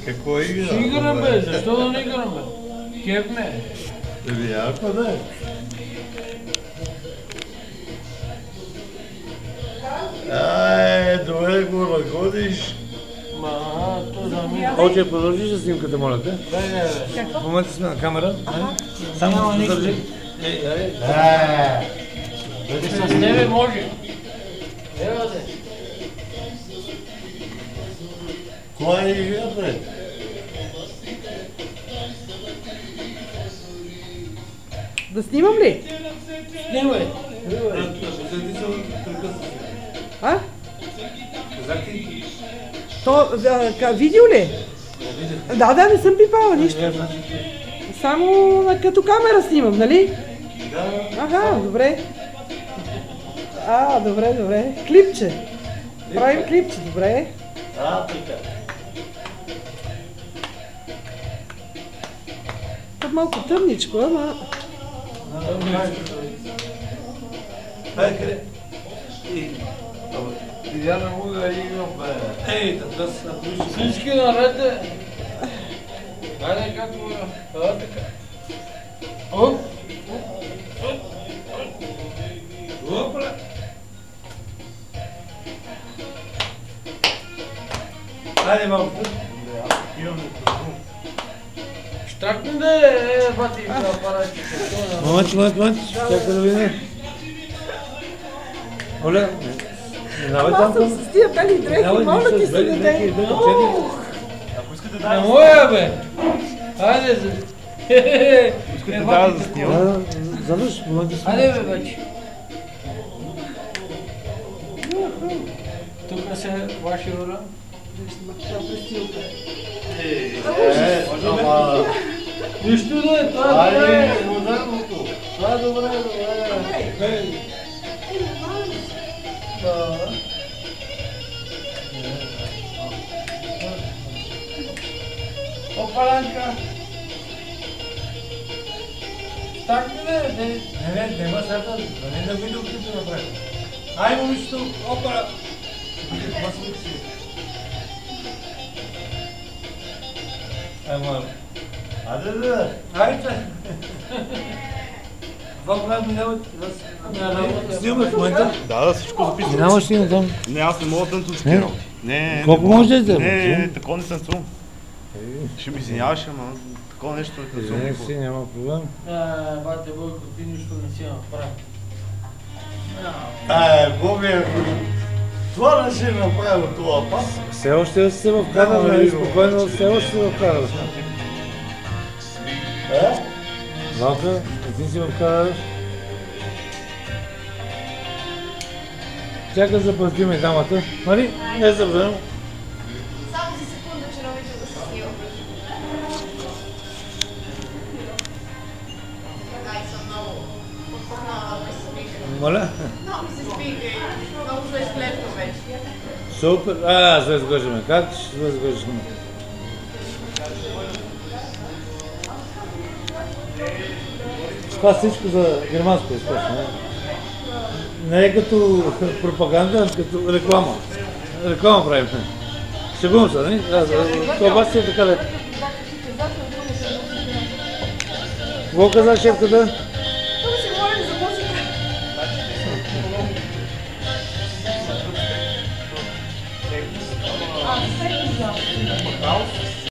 Какво игра? Ще играм бе, защо да не играм бе? Кеф ме. Еми, яко да е. Добре го нагодиш. То за мен. Оче, продължиш ли снимката, моля те? Бе. В момента сме на камера. Само продължи. С тебе може. Ева се. Коя е игра, бе? Да снимам ли? Снимай. А? То, видео ли? Да, не съм пипала нищо. Само като камера снимам, нали? Аха, добре. Добре. Клипче. Правим клипче, добре. Така. Тук малко тъмничко, ама... Къде? Я не мога да играм, бе. Всички наред. Хайде както е. Така. Оп. Опра. Хайде малко. Штракни да е, бати апаратите. Момент, чакай да видим. Оля, минавай Аз там съм с тия бели дрехи, моля ти се даде. Ако искате да... Не моя бе. Хайде за... Искате да снимам? Завърш, момента сме. Хайде бе вече. Тук се ваши роля. Ама... Нищо да е, това е добре. Модерното. Това е добре. Да. Опаланка. Так не. Нема сега, не да видео клипа направи. Ай, момичето, опара! Айде да! Айде! Това правим минават. Снимаме в момента. Да, всичко записвам. Минаваш ли на там? Не, аз не мога да танцувам работи. Не, Колко може да вземеш? Не, такова не танцувам. Ще ми извиняваш, ама такова нещо не танцувам. Извиня си, няма проблем. Бате Бойко, ти нищо не си направи. Боби, това не си направил това пак. Все още си се в кадър, нали? Спокойно, все още си в кадър. Малка, ти си в кадър. Чакай да платиме дамата. Нали? Не е забранено. Само за секунда, че не обичам да се снимам. Така и съм много отпухнала да се спика. Моля? Много ми се спика и много зле изглежда вече. Супер. Зле изглеждаме. Как ще зле изглеждаме? Това всичко за германско изкуство. Не е като пропаганда, като реклама. Реклама правим. Шегувам се, нали? Това си е така лето. Какво каза шефката?